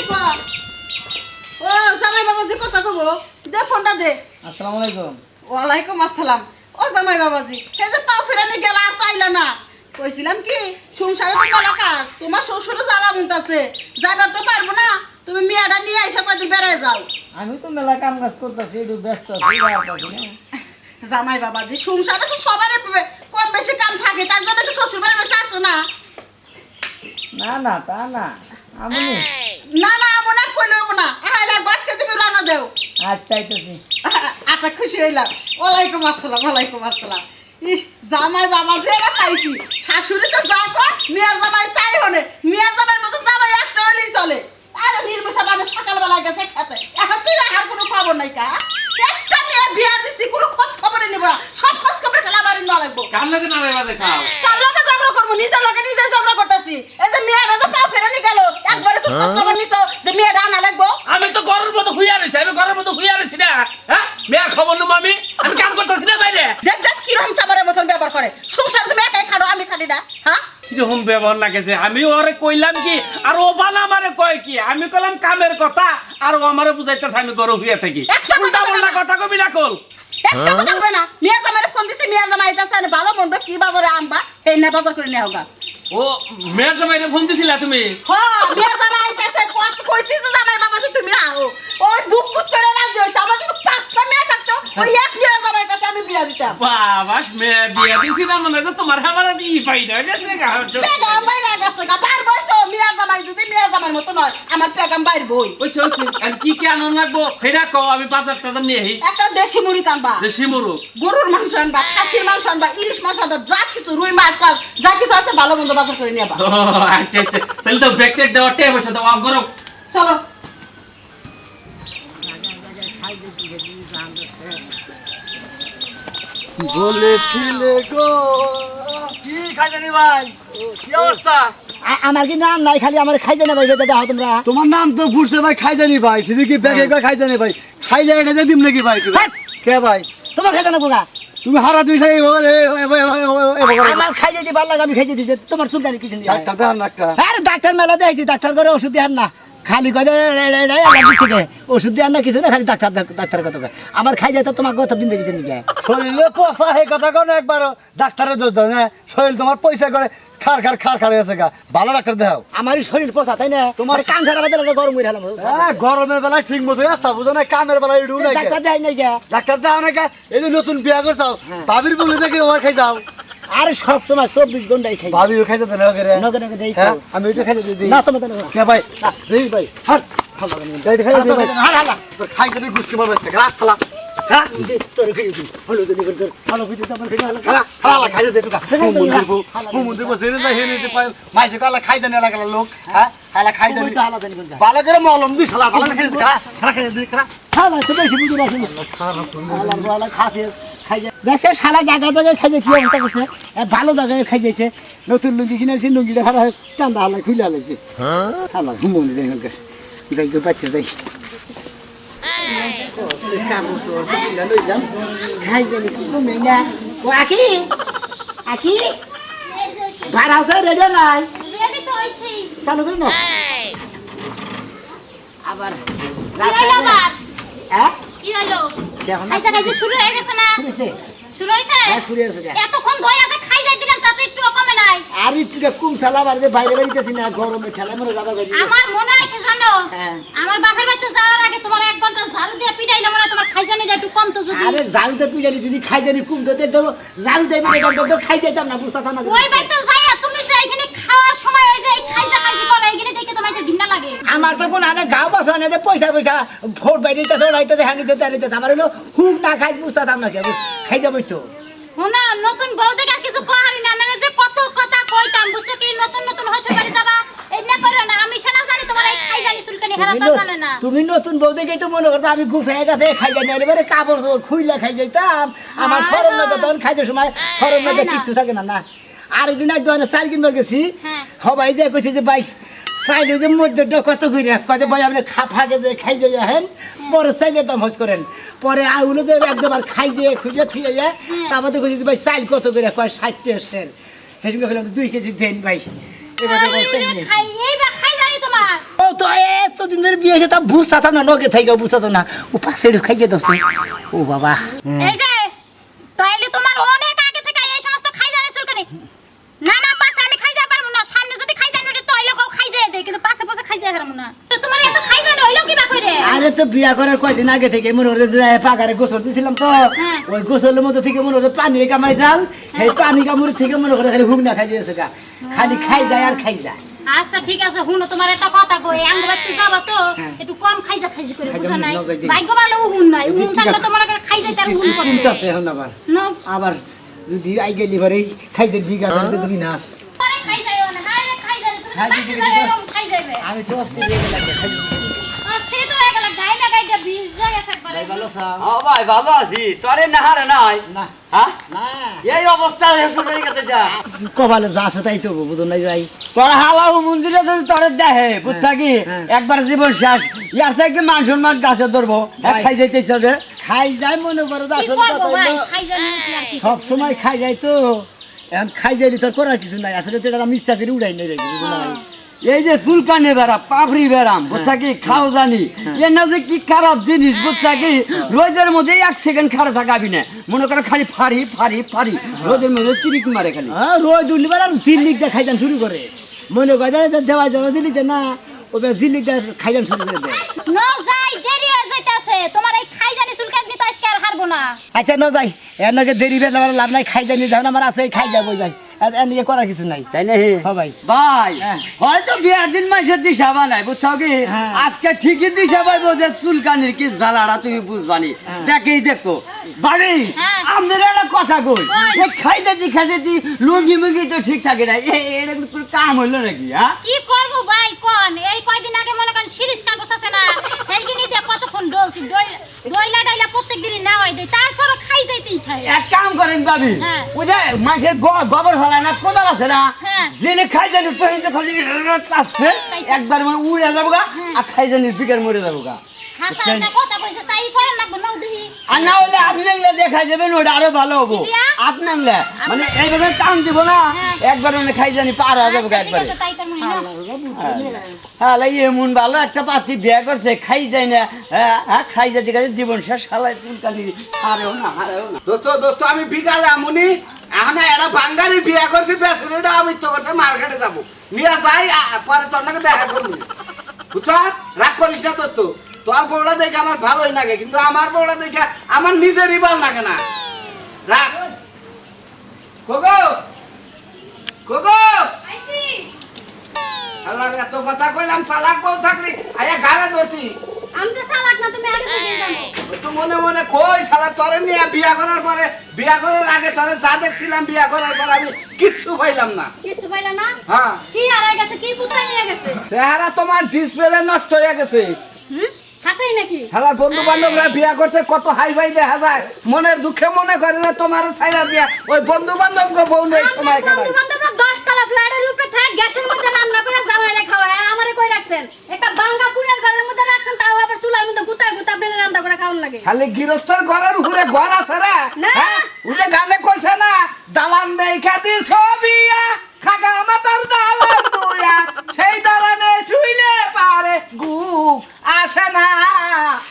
শিফা ও জামাই বাবাজি কথা কব দে ফোনটা দে। আসসালামু আলাইকুম। ওয়ালাইকুম আসসালাম। ও জামাই বাবাজি হে যে পাও ফেরানি গেল আর তাইলা না, কইছিলাম কি সংসারে তো মেলা কাজ, তোমার শ্বশুরও জ্বালা মুতাছে, যাইবার তো পারবো না, তুমি মেয়েটা নিয়ে এসে কয়দিন বেড়ায় যাও। আমি তো মেলা কাম কাজ করতেছি, একটু ব্যস্ত আছি, আর পাচ্ছি না। জামাই বাবাজি সংসারে তো সবারই কম বেশি কাম থাকে, তার জন্য কি শ্বশুর বাড়ি বসে আসছো না? না না তা না, আমি না না আমন আর কইলে হবো না, হ্যাঁ বাসকে তুমি রান্না দেও। আচ্ছা আইতেছি। আচ্ছা খুশি হইলাম। ওয়ালাইকুম আসসালাম। ওয়ালাইকুম আসসালাম। ইস জামাই বাবাজি এরা পাইছি, শাশুড়ি তো যা কর মেয়ের জামাই তাই হনে, মেয়ের জামাইয়ের মতো জামাই একটা হলেই চলে। আরে নির্মুষা মানুষ সকালবেলা গেছে খেতে, এখন তুই রাখার কোনো খবর নাই কা? একটা মেয়ে বিয়া দিছি কোনো খোঁজ খবরই নিব না, সব খোঁজ খবর খেলা বাড়ি না লাগবো। কার লগে নারে বাজে খাও কার লগে ঝগড়া করবো, নিজের লগে নিজে ঝগড়া করতেছি। এই যে মেয়েটা যে পাও ফেরানি গেল, একবারে তো খোঁজ খবর নিছো যে মেয়েটা আনা লাগবো। আমি তো ঘরের মতো হুইয়া রইছি, আমি ঘরের মতো হুইয়া রইছি না। হ্যাঁ মেয়ের খবর নেবো আমি, আমি কাম করতেছি না বাইরে। দেখ দেখ কিরকম সাবারের মতন ব্যবহার করে, সংসার তুমি একাই খাড়ো আমি খাটি না। হ্যাঁ কিরকম ব্যবহার লাগেছে, আমি ওরে কইলাম কি আর ও বানা আমারে কয় কি, আমি কইলাম কামের কথা আর ও আমারে বুঝাইতেছে আমি ঘরে হুইয়া থাকি। একটা কথা উল্টা বলবে পাল্টা না। কথা কবি না কল। একটা কথা বলবে না, মেয়ে জামাইরে ফোন দিছি, মেয়ে জামাই আইতাছে, আর ভালো মন্দ কি বাজারে আনবা এই না বাজার করে নিয়ে হোগা। ও মেয়ের জামাইরে ফোন দিছিলা তুমি? হ্যাঁ মেয়ে জামাই আইতাছে, কত কইছি যে জামাই বাবা যে তুমি আও, ওই বুক বুক করে রাজি হইছে। আমার যদি পাঁচটা মেয়ে থাকতো ওই এক মেয়ে জামাইয়ের কাছে আমি বিয়া দিতাম। বাবা মেয়ে বিয়া দিছি না মানে তো তোমার আমার ই পাইনা গেছে গা। পেগাম বাইরে গেছে গা, পারবই তো মেয়ে জামাই যদি মেয়ে জামাইয়ের মতো নয়, আমার পেগাম বাইরবই। ওইছে ওইছে আর কি কি আনন্দ লাগবো সেটা কও, আমি বাজার টাজার নিয়ে আহি। একটা দেশি মুড়ি কানবা, দেশি মুরগ, গরুর মাংস আনবা, খাসির মাংস আনবা, ইলিশ মাছ আনবা, যা কিছু রুই মাছ টাছ যা কিছু আছে ভালো মন্দ বাজার করে নিয়ে আবা। ও আচ্ছা আচ্ছা, তাহলে তো ব্যাগ ট্যাগ দেওয়া টে বসে দাও গরম। চলো বলেছিলে গো কি খাইজানি ভাই, কি অবস্থা? আমার কি নাম নাই, খালি আমার খাইতে না ভাই, যেটা দাও তোমরা। তোমার নাম তো বুঝছে ভাই, খাইজানি ভাই, শুধু কি ব্যাগে করে খাইজানি ভাই, খাইজানি এটা দিম নাকি ভাই তুমি? হ্যাঁ। কে ভাই তোমার খাইতে না কোগা, তুমি হারা দুই খাই আমার খাইতে দি ভালো লাগে, আমি খাইতে দিতে তোমার চুলকানি কিছু নেই। ডাক্তার দেন একটা। আরে ডাক্তার মেলা দেখাইছি, ডাক্তার করে ওষুধ দেন না, খালি কথা থেকে ওষুধ দেন না, কিছু না, খালি ডাক্তার কথা কয়। আমার খাই যায় তো তোমার কথা দিন দেখেছি নাকি? শরীরে পচা সেই কথা কোনো একবারও ডাক্তারের দোষ দাও না, শরীর তোমার পয়সা করে খার খার খার খার হয়েছে গা, ভালো ডাক্তার দেখাও। আমারই শরীর পোষা তাই না, তোমার কান ছাড়া বাজে গরম হয়ে গেলাম। হ্যাঁ গরমের বেলায় ঠিক মতো আসতা বুঝো না, কামের বেলায় উঠু না। ডাক্তার দেয় নাই গে, ডাক্তার দেখাও না কে? এই যে নতুন বিয়া করছাও, ভাবির বলে দেখে ওর খাই যাও। আরে সব সময় 24 ঘন্টাই খাই। ভাবি ও খাইতে দেন ওকে নগে নগে দেই হ্যাঁ আমি ওইটা খাইতে দিই না, তোমার দেন কে ভাই দেই ভাই হাট এইটা খাইতে দিই ভাই হালা খাই করে গুষ্টি মারবে খালা খালা হ্যাঁ তোর খাই দিই, হলো দিন করে ভালো বুঝি তোমার খাই হালা খালা খালা খাইতে দে টুকা মুমুন্দির বসে রে হেনে দিতে পায় মাইছে কালা খাইতে না লাগলা লোক হ্যাঁ খালা খাইতে ওই তো হালা দেন কোন ভালো করে মলম দি শালা ভালো খাইতে খালা খালা খাইতে দি খালা হালা তো বেশি বুঝি না শুনো, হালা ভালো খাসে খাই যায়। দেখছে শালা জায়গা জায়গায় খাই যায়, কি অবস্থা করছে, ভালো জায়গায় খাই যাইছে। নতুন লুঙ্গি কিনেছি, লুঙ্গিটা ভালো চান্দা হালা খুলে হালাইছে, হালা ঘুমনি দেন যাই গো বাচ্চা যাই খাই জানি কি কমে না। ও আকি আকি ভাড়া আছে রেডি নাই, রেডি তো হইছি। চালু করি না আবার কি হইলো আবার? হ্যাঁ কি হইলো? এখন খাইছা খাইছে শুরু হয়ে গেছে না? শুনেছে শুরু হইছে? হ্যাঁ শুরু হয়েছে। এতক্ষণ ধরে আছে খাই যাই দিলাম তাতে একটু কমে নাই। আর একটু কম চালাব, আর যে বাইরে বেরিয়েছি না গরমে ঠেলা মনে যাবা গাড়ি। আমার মনে হয় কি জানো? হ্যাঁ। আমার বাপের বাড়িতে যাওয়ার আগে তোমার 1 ঘন্টা ঝাড়ু দিয়ে পিটাইলে মনে হয় তোমার খাই জানি একটু কম তো যদি। আরে জালুতে পিড়ালি যদি খাই জানি কম তো জালু দেয় তো খাই যাইতাম না, বুঝতাম না। ওই বাড়িতে যাইয়া তুমি যে এখানে খাওয়ার সময় ওই যে খাইজা খাইজি করে এখানে দেখে তোমার যে ঘৃণা লাগে। আমার তো কোন আনে গাও বাসা না যে পয়সা পয়সা ভোট বাইরেছে ওরাইতে হানিতে তারিতে আমার হলো হুক না খাই বুঝতাম না, কে খাই যাবো তো। শোনা নতুন বউ দেখা কিছু কহারি না, মানে যে কত কথা কইতাম বুঝছো কি, নতুন নতুন হসে বাড়ি যাবা এই না করো না। আমি সেনা জানি তোমার এই খাই জানি চুলকানি হেরাতা জানে না। তুমি নতুন বউ দেখেই তো মনে করতো আমি গুছাই গেছে খাই যাই না, এবারে কাপড় চোপড় খুইলা খাই যাইতাম। আমার সরম না তো তখন খাইতে সময় সরম না কিচ্ছু থাকে না। না আর একদিন এক দোকানে চাল কিনবার গেছি, সবাই যে কইছে যে 22 চাইলে যে মধ্যটা কত করে কত ভাই আপনি ফাঁকে যে খাই যাই হেন, পরে চাইলের দাম হস করেন, পরে আউলো যে একদম খাই যে খুঁজে থুয়ে যায়, তারপর তো কইছি ভাই চাইল কত করে কয় 60 টাকা সের, সেদিন কইলাম 2 কেজি দেন ভাই। এবার খাই এই বা খাই জানি তোমার ও তো এতদিন বিয়ে হয়েছে তা বুঝতাম না নগে থেকে বুঝতাম না ও পাশে খাইয়ে দোষ ও বাবা এই যে তাইলে তোমার অনেক আগে থেকে এই সমস্ত খাই জানি চুলকানি না না পাশে আমি খাই যা পারবো না সামনে যদি খাই জানি ওটা তাইলে কেউ খাই যায় দেয় কিন্তু পাশে পাশে খাই যায় পারবো না তো তোমার এত খাই জানি হইলো কি বা কইরে আরে তো বিয়া করার কয়দিন আগে থেকে মনে হচ্ছে যে পাকারে গোসল দিছিলাম তো হ্যাঁ। ওই গোসলের মধ্যে থেকে মনে হচ্ছে পানি কামাই জাল এই পানি কামড় থেকে মনে করে খালি হুগনা খাই দিয়েছে গা খালি খাই যায় আর খাই যায় আচ্ছা ঠিক আছে হুনো তোমার একটা কথা কই আঙ্গুবাতি যাবা তো একটু কম খাইজা খাইজি করে খাইজা বুঝা নাই নাও যাই দিই। ভাগ্য ভালো হুন নাই হুন থাকলে তো মনে করে খাই যাইতে আর হুন করে ঠিক আছে এখন আবার যদি আই গেলি পরে খাই যাই বিঘা করতে তুমি না পরে খাই যাইও না হাই খাই যাই তুমি খাই বাকি দিবি যাবে তো। এরকম খাই যাবে আমি তো অস্থির হয়ে গেলাম খাই সে তো হয়ে গেল গাই না গাইটা বীজ জায়গা থাকবে ভাই ভালো সাও ও ভাই ভালো আছি তোরে নাহারে নাই না হ্যাঁ না এই অবস্থা শ্বশুরের কাছে যা কপালে যা আছে তাই তো বুঝো নাই ভাই তোর হালাও মন্দিরে যদি তোরে দেখে বুঝছা কি হ্যাঁ। একবার জীবন শেষ ইয়ার থেকে মান সম্মান গাছে ধরবো ভাই। খাই যাইতেছে যে খাই যায় মনে করো কি আসল করবো কথা ভাই হইলো খাই যাই আর কি সব সময় খাই যায় তো এখন খাই যাইলি তোর করার কিছু নাই আসলে তো এটা আমি ইচ্ছা করে উড়াই নাই রেখে বুঝো নাই এই যে চুলকানি বেড়া পাপড়ি বেড়াম বুঝছা কি খাও জানি এর না যে কি খারাপ জিনিস বুঝছা কি রোদের মধ্যে 1 সেকেন্ড খাড়া থাকাবি না মনে করো খালি ফাড়ি ফাড়ি ফাড়ি রোদের মধ্যে চিরিক মারে খালি হ্যাঁ রোজ উঠলিবার আর জিল্লিক দিয়ে খাইজান শুরু করে মনে করে দেওয়া যাবে জিল্লিক না ওদের জিল্লিক দিয়ে খাইজান শুরু করে দেয় ন যাই দেরি হয়ে যাইতাছে তোমার এই খাই জানি চুলকানি তো আজকে আর হারবো না আচ্ছা ন যাই এর নাকি দেরি বেলা লাভ নাই খাই জানি দেখুন আমার আছে খাই যাবো যাই এর নিয়ে করার কিছু নাই তাই না হ্যাঁ ভাই ভাই হ্যাঁ। হয়তো বিয়ার দিন মাসের দিশা বানাই বুঝছো কি হ্যাঁ। আজকে ঠিকই দিশা পাইবো যে চুলকানির কি জ্বালাটা তুমি বুঝবানি হ্যাঁ। দেখেই দেখো বাড়ি হ্যাঁ। আমাদের একটা কথা কই বল। এই খাইতে লুঙ্গি মুঙ্গি তো ঠিক থাকে না এটা কোনো কাম হইলো নাকি হ্যাঁ কি করবো ভাই কোন এই কয়দিন আগে মনে করেন সিরিজ কাগজ আছে না হেলগিনি দিয়ে কতক্ষণ ডলছি ডইলা ডাইলা প্রত্যেক দিনই না হয় দেয় তারপরও খাই যাইতেই থাকে এক কাম করেন ভাবি হ্যাঁ। ওই যে মানুষের গোবর ফেলায় না কোদাল আছে না হ্যাঁ। জেনে খাই জানি পেহিতে খালি চাচ্ছে একবার মানে উড়ে যাবো গা আর খাই জানি বিকার মরে যাবো গা হাসা একটা কথা কইছে তাই করে লাগবো নাও দেখি আর না হলে আপনি দেখা যাবেন ওটা আরো ভালো হবো দিয়া? আপনি মানে এইভাবে টান দিব না হ্যাঁ। একবার মানে খাই জানি পার হয়ে যাবো আচ্ছা, ঠিক একবারে আছে, তাই করবো না। হ্যাঁ এমন ভালো একটা পাত্রী বিয়ে করছে খাই যায় না হ্যাঁ খাই যাতে গেলে জীবন শেষ সালায় চুলকানি হারেও না দোস্ত আমি বিকালে আমুনি এখন এরা বাঙ্গালি বিয়া করছি বেসরিটা আমি তো করতে মার্কেটে যাবো নিয়ে যাই পরে তোর নাকি দেখা করবি বুঝছ রাগ করিস না দোস্ত তোর বউটা দেখে আমার ভালোই লাগে কিন্তু আমার বউটা দেখে আমার নিজেরই ভালো লাগে না রাগ কোকো কোকো আইছি। আল্লাহ এত কথা কইলাম চালাক বউ থাকলি আয়া গাড়ে ধরতি আমি তো চালাক না তুমি আগে থেকে জানো তো মনে মনে কই শালা তোরে নিয়ে বিয়া করার পরে বিয়া করার আগে তোরে যা দেখছিলাম বিয়া করার পর আমি কিচ্ছু পাইলাম না কিছু পাইলা না হ্যাঁ কি হারাই গেছে কি কুত্তাই নিয়ে গেছে চেহারা তোমার ডিসপ্লে নষ্ট হয়ে গেছে হুম হাসাই নাকি খেলার বন্ধু বান্ধবরা বিয়া করছে কত হাই ফাই দেখা যায় মনের দুঃখে মনে করে না তোমার ছাইরা দিয়া ওই বন্ধু বান্ধবকে বউ নেই সময় কাটায় বন্ধু বান্ধবরা 10 তলা ফ্ল্যাটের উপরে থাকে গ্যাসের মধ্যে রান্না করে জামাইরে খাওয়ায় আর আমারে কই রাখছেন একটা বাঙ্গা কুড়ের ঘরের মধ্যে রাখছেন তাও আবার চুলার মধ্যে গুতায় গুতা বেলে রান্না করে খাওয়ান লাগে খালি গৃহস্থর ঘরের উপরে ঘর আছে রে না। হ্যাঁ উঠে গানে কইছে না দালান দেই খাতি ছবিয়া খাগা মাতার দালান দুয়া সেই দালানে শুইলে পারে গু আসে না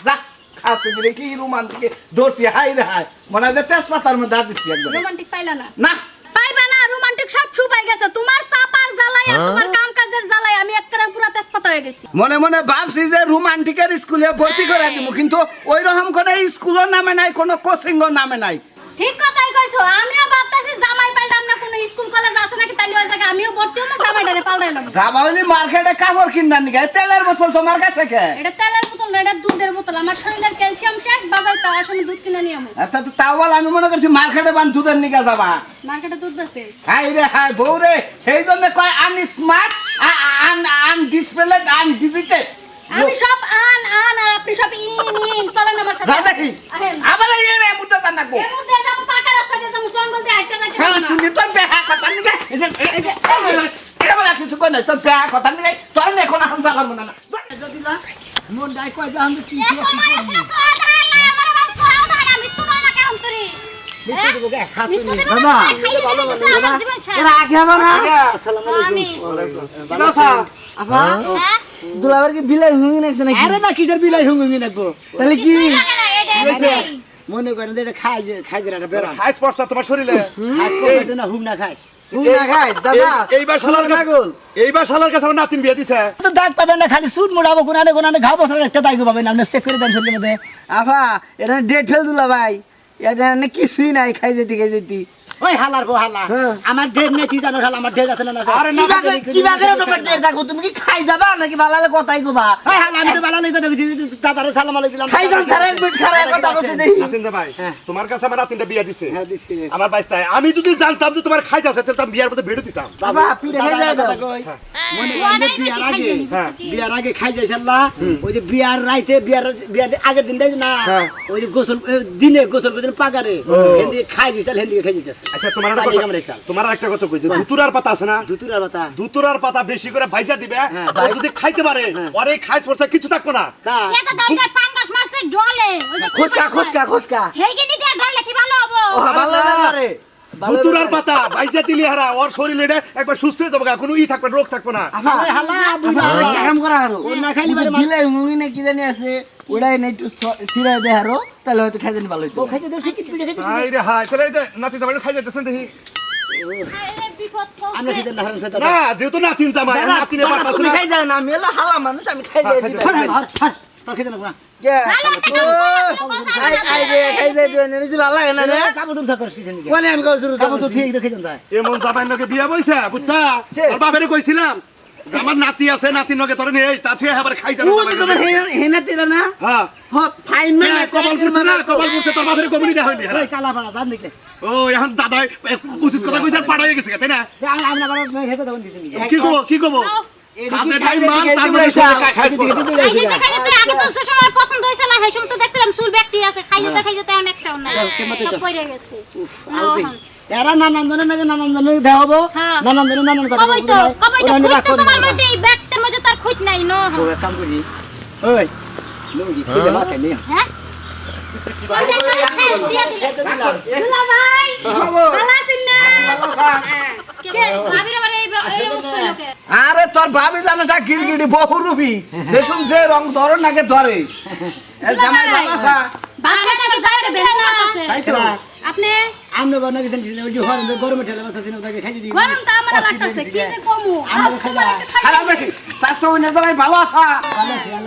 যা খাতে দিলে কি রোমান্টিক দর্শি হাই রে হাই মনে হয় যে তেজপাতার মধ্যে হাত দিচ্ছি একদম রোমান্টিক পাইলা না না পাইবা না রোমান্টিক সব ছুপাই গেছে তোমার সাপার জ্বালাই আর তোমার কাম কাজের জ্বালাই আমি একবারে পুরো তেজপাতা হয়ে গেছি মনে মনে ভাবছি যে রোমান্টিকের স্কুলে ভর্তি করে দিব কিন্তু ওই রকম করে স্কুলও নামে নাই কোনো কোচিংও নামে নাই ঠিক কথাই কইছো আমিও ভাবতাছি জামাই পাল্টাম না কোনো স্কুল কলেজ আছে নাকি তাইলে ওই জায়গা আমিও ভর্তি হবো জামাইটারে পাল্টাইলাম যাবা হইলে মার্কেটে কাপড় কিনবার নিগে তেলের বোতল তোমার কাছে কে এটা তেলের বোতল না এটা দুধের বোতল আমার শরীরের ক্যালসিয়াম শেষ বাজার যাওয়ার সময় দুধ কিনে নিয়ে আমু এটা তো তাও বল আমি মনে করছি মার্কেটে বান দুধের নিগে যাবা মার্কেটে দুধ বেচে হাই রে হাই বউ রে সেই জন্য কয় আন স্মার্ট আন ডিসপ্লে আন ডিজিটাল আমি সব আন আর আপনি সব ইন চলেন আমার সাথে যা দেখি আহেন আবার এই রে মুদ্দা তার নাকবো এর মধ্যে যাবো পাকা রাস্তা দিয়ে যাবো জঙ্গল দিয়ে হাঁটতে যাইতে হ্যাঁ পারবো না। তুমি তোর বেহা কথা নিগে এটা বলা কিছু কই না তোর বেহা কথা নিগে তোর এখন এখন যাবার মনে না মন ডাই কয় যে আমি কি এত মানুষের সোহাগ হারাই না, আমার আবার সোহাগ হারাই, আমি তোমার না কেমন করি? হ্যাঁ? মৃত্যু দেবে না, বাবা, খাইয়ে দিলে কিন্তু আমার জীবন শেষ। আগে আবার আমি, কিনা সা আপা হ্যাঁ? দুলাবার কি বিলাই হুঙ্গি নাকছে নাকি আরে না কিসের বিলাই হুঙ্গুঙ্গি নাকবো তাহলে কি লাগে না এটা এটাই। মনে করেন যে এটা খাই যে একটা বেড়াম খাইছ পড়ছা তোমার শরীরে খাস করতে না হুম না খাস হুঙ্গা খায় দাদা এইবার শালার কাছে এইবার শালার কাছে আমার নাতিন বিয়ে দিছে তো দাগ পাবেন না খালি সুট মোড়াবো কোনানে ঘা বছর একটা দাগ পাবেন আপনি চেক করে দেন শরীরের মধ্যে আফা এটা ডেট ফেল দুলা ভাই এটা না কিছুই নাই খাই যেতি ওই হালার গো হালা হ্যাঁ। আমার ডেট নেই কি জানো হালা আমার ডেট আছে না না আরে না কি বাগেরে তোমার ডেট দেখো তুমি কি খাই যাবা নাকি ভালো কথাই কবা ওই হালা আমি তো ভালো লাগবে দাদারে সালাম আলাইকুম দিলাম খাই যান সারা এক মিনিট খারাপ কথা কইতে দেই নাতিন দা ভাই তোমার কাছে আমার নাতিনটা বিয়ে দিছে হ্যাঁ দিছি আমার বাইস্তায় আমি যদি জানতাম যে তোমার খাইছ আছে তাহলে আমি বিয়ার মধ্যে ভিডিও দিতাম বাবা পিঠে খাই যায় দাও মনে করেন যে অনেক বেশি বিয়ার আগে খাইজানি হ্যাঁ। বুঝছো কি? বিয়ার আগে খাই যাইছাল্লা ওই যে বিয়ার রাইতে বিয়ার আগের দিনটাই না হ্যাঁ। ওই যে দিনে গোসল করতেন পাগারে হেন্দি খাই যাইছাল হেন্দি খাই যাইতেছে আচ্ছা তোমার একটা পানি কথা কামড়ে চাল। তোমার একটা কথা কই যে দুতুরার পাতা আছে না দুতুরার পাতা দুতুরার পাতা বেশি করে ভাইজা দিবে হ্যাঁ। ও যদি খাইতে পারে পরে খাইছ পড়ছা কিছু থাকবো না তা এটা তো ওই যে পাঙ্গাস মাছের ডলে ওই যে খোসকা হেগিনি দিয়ে ডলে কি ভালো হবো ও ভালো ব্যাপারে দুতুরার পাতা ভাইজা দিলি হারা ওর শরীরে একবার সুস্থ হয়ে যাবে কোনো ই থাকবে না, রোগ থাকবে না আরে হালা বুঝা কাম করা হারো ও না খাইলে পারে বিলাই হুঙ্গি না কি জানি আছে ওড়াই না একটু সিরাই দে হারো তাহলে হয়তো খাই জানি ভালো হইতো ও খাইতে দেছি কি পিঠে খাইতে হাই রে হাই তাহলে এই যে নাতি জামাই খাই যাইতেছেন দেখি আরে বিপদ আমরা পড়ছে খেতে না হারাম সাথে না যেহেতু নাতিন জামাই নাতিনের বাপ আছে তুমি না খাই যায় না আমি হলো হালা মানুষ আমি খাই যাই দিই তোর খেতে না কে ভালো একটা কাম করো, আই রে খাই যাই দিই নিছি ভালো লাগে না রে কাবু তুমি সাকর কিছেন কি কোনে আমি কল শুরু কাবু তো ঠিক দেখে যায় এমন জামাই নকে বিয়া বইছে বুঝছা আর বাবারে কইছিলাম যে আমার নাতি আছে নাতির নকে তোরে নেই তা তুই আবার খাই যাবে ও তো তোমার হেনা তেরা না হ্যাঁ হ ফাইন না কপাল করছে না কপাল করছে তোর বাপের কমিনি দেয়া হইলি ওই কালা পাড়া জান দেখে ও এখন দাদা উচিত কথা কইছে আর পাড়াই গেছে তাই না আমরা বাবা হেতে তখন দিছি কি কব সাথে টাইম মাল তার মধ্যে খাইছ খাই যেতে আগে তো যে সময় পছন্দ হইছে না সেই সময় তো দেখছিলাম চুল ব্যক্তি আছে খাই যেতে অনেকটাও না সব পড়ে গেছে এরা নানান্দনের নাকি নানান্দনের দেওয়া হবো হ্যাঁ। নানান্দনের নানান কথা কবই তো খুঁজতে তোমার মধ্যে এই ব্যাগটার মধ্যে তার খুঁজ নাই ন এক কাম করি ওই লুঙ্গি খুলে মাথায় নিয়ে হ্যাঁ ওইটা করে শেষ দিয়া দিলে দুলা ভাই ভালো আছেন না কে ভাবির আবার এই অবস্থা লোকে আরে তোর ভাবি জানো তা গিরগিটি বহু রূপী দেখুন যে রং ধরে নাকে ধরে জামাই ভালো আছে বাচ্চা থেকে বাইরে বের না আছে তাই তো আপনি আমরা বানা দিতেন ওই যে হরেন গরমে ঠেলে মাথা দিন ওটাকে খাইয়ে দিই গরম তো আমার লাগতেছে কি যে কমু আমরা খাইয়া খারাপ দেখি স্বাস্থ্য উন্নত জামাই ভালো আছে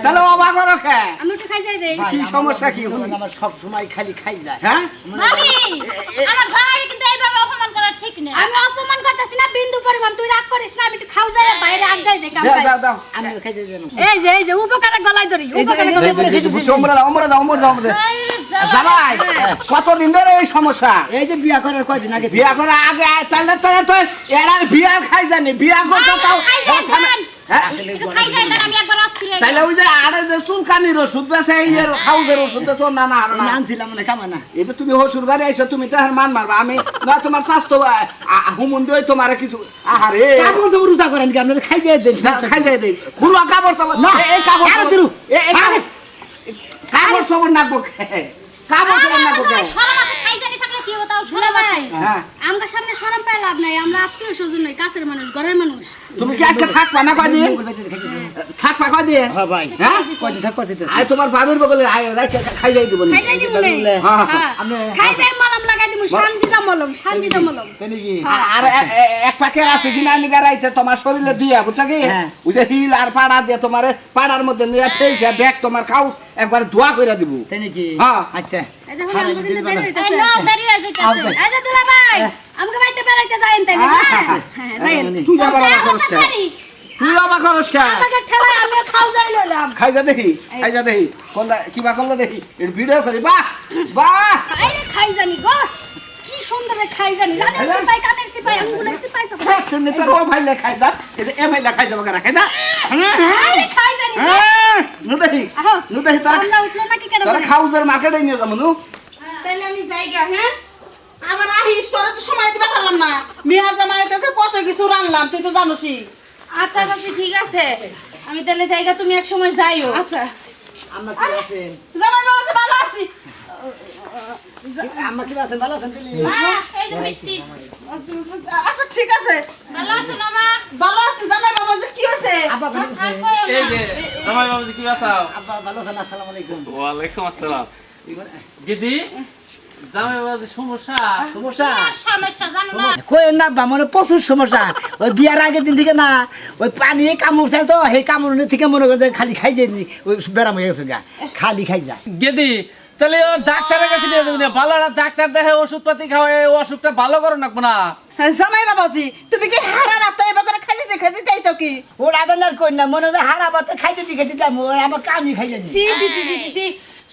তাহলে অবাক রাখে আমি একটু খাই যাই দেই কি সমস্যা কি আমার সব সময় খালি খাই যায় হ্যাঁ ভাবি আমার জামাই কিন্তু এইভাবে অপমান করা ঠিক না আমি অপমান করতেছি না বিন্দু পরিমাণ তুই রাগ করিস না আমি একটু খাও যায় বাইরে আগাই দে কাম দাও দাও দাও আমি খাইতে দেন এই যে উপকারে গলায় ধরি উপকারে জামাই কতদিন ধরে এই সমস্যা এই যে বিয়া করার কয়দিন আগে বিয়া করে আগে তাহলে তাহলে তো এরার বিয়া খাই জানি বিয়া করতে তাও হ্যাঁ? একটু খাই যাই আমি একবার অস্থির হয়ে তাহলে ওই যে আরে যে চুলকানির ওষুধ বেছে এই যে খাউজের ওষুধ বেছে না না না আনছিলাম মানে কামানা এটা তুমি হসুর বাড়ি আইছো তুমি তো আর মান মারবা আমি না তোমার স্বাস্থ্য হুমুন দিয়ে তোমার কিছু আহারে কাপড় তো রুজা করেন কি আপনারা খাই যায় দেন খাই যাই দেই খুলো কাপড় তো না, এই কাপড় আরে দিরু, কাপড় সবর নাকবো কাপড় সবর নাকবো শরম আছে খাই জানি থাকলে কি হতো শুনে ভাই হ্যাঁ আমগা সামনে শরম পাই লাভ নাই আমরা আত্মীয় স্বজন নই কাছের মানুষ ঘরের মানুষ তুমি কি আজকে থাকবা না কদিন থাকবা কদিন হ্যাঁ ভাই হ্যাঁ কয়দিন থাক করতে আই তোমার বাবির বগলে খাই যাই দিব খাই যাই দিমু নে হ্যাঁ, হ্যাঁ। খাই যাই মলম লাগাই দিমু শান্তিদা মলম কি আর এক প্যাকেট আছে কিনা নিগা রাইতে তোমার শরীরে দিয়া বুঝছো কি হ্যাঁ। ওই যে হিল আর পাড়া দিয়ে তোমার পাড়ার মধ্যে নিয়ে ফেলছে ব্যাগ তোমার খাও একবার ধোয়া করে দিব তাই নাকি হ্যাঁ। আচ্ছা এই যে হলো আমগো দিন বের হইতাছে এই নাও বের হয়ে যাইতাছে এই যে দুলা ভাই আমগো বাইতে বেরাইতে যাইন তাই না হ্যাঁ যাইন তুই আবার আমার খরচ খা তুই আবার খরচ খা আমাকে ঠেলা আমি খাও যাই লইলাম খাই যা দেখি কোনটা কিবা কোনটা দেখি এর ভিডিও করি বাহ বাহ আরে খাই জানি গো কি সুন্দর খাই জানি রানের সিপাই কানের সিপাই আঙ্গুলের সিপাই সব দেখছেন নি তোর ও ভাই লেখাই যা এটা এ ভাই লেখাই যাবো কেন খাই যা আরে খাই জানি নু দেখি আহো নু দেখি তোরা আমরা উঠলো নাকি কেন তোরা খাউজের মার্কেটে নিয়ে যাবো নু তাহলে আমি যাইগা হ্যাঁ আমার আহিস তোরা তো সময় দিতে পারলাম না মিয়া জামাইয়ের কাছে কত কিছু রানলাম তুই তো জানোসই আচ্ছা চাচি ঠিক আছে আমি তাহলে জায়গা তুমি এক সময় যাইও আচ্ছা আমরা কি আছেন জামাই বাবা ভালো আছি আম্মা কি আছেন ভালো আছেন তুমি মা এই যে মিষ্টি আচ্ছা ঠিক আছে, ভালো আছো না মা? ভালো আছি। জামাই বাবা যে কি হয়েছে? আব্বা ভালো আছে এই যে জামাই বাবু কি বাঁচাও? আব্বা ভালো আছেন আসসালামু আলাইকুম ওয়ালাইকুম আসসালাম। দিদি জামাই বাবু সমস্যা? সমস্যা কি আর সমস্যা জানো না? কই না আব্বা মানে প্রচুর সমস্যা ওই বিয়ার আগের দিন থেকে না ওই পানি কামড় চাই তো সেই কামড় থেকে মনে করে খালি খাই যায়নি ওই ব্যারাম হয়ে গেছে গা খালি খাই যায় গেদি তাহলে ও ডাক্তারের কাছে নিয়ে যাবি না, ভালো একটা ডাক্তার দেখে ওষুধ পাতি খাওয়ায় ও অসুখটা ভালো করো না না। জামাই বাবাজি তুমি কি হারা রাস্তায় এবার করে খাইতে আইছো কি? ওর আগে আর কই না মনে হয় হারা ভাতে খাইতে দিতাম আমার কামই খাই যায়নি জি জি জি জি জি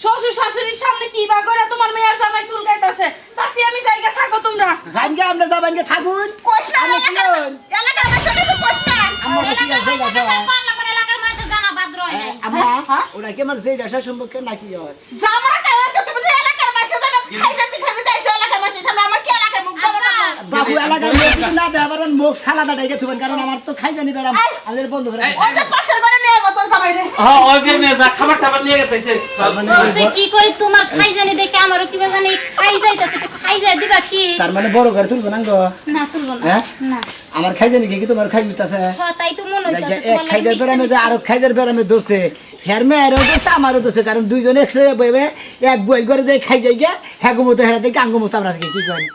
শ্বশুর শাশুড়ির সামনে কি বা করে তোমার মেয়ের জামাই চুলকাইতাছে চাচি আমি জায়গা থাকো তোমরা জানগে আপনি যাবেন থাকুন কোশ না আমি কি হন? এলাকার বাচ্চাকে তো কোশ না। আমার কি আছে এলাকার মাইসের কাছে কোন এলাকার মাইসের জানা বাদ রয় নাই। আম্মা ওরা কি আমার সেই রাশা সম্পর্কে নাকি হয় জামারা কায়কে তুমি যে এলাকার মাসে যাবে খাইতে আইছো এলাকার মাসে সামনে আমার কি এলাকায় মুখ দেবে না? বাবু এলাকার লোক না দেবার মুখ সালাদা ডাইকে তুবেন কারণ আমার তো খাই জানি বেরাম আমাদের বন্ধু বেরাম ওই যে পাশের ঘরে নিয়ে গো তোর জামাই রে। হ্যাঁ ওই করে নিয়ে যা, খাবার টাবার নিয়ে গেছে। বলছে কি করি তোমার খাই জানি দেখে আমারও কি জানি খাই যাইতাছে, তো খাই যাই দিবা কি? তার মানে বড় ঘরে তুলবো না গো না তুলবো না। হ্যাঁ? না আমার খাই জানি কি তোমার খাই দিতেছে হ্যাঁ, তাই তো মনে হইতাছে এক তোমার খাইজার বেরামে যে আরো খাইজার বেরামে দোষে হের মেয়েরও দোষে আমারও দোষে কারণ দুইজনে একসাথে বইবে এক বই করে দিয়ে খাই যাই গে হ্যাঁ মতো হেরা দেখে আঙ্গ মতো আমরা কি করি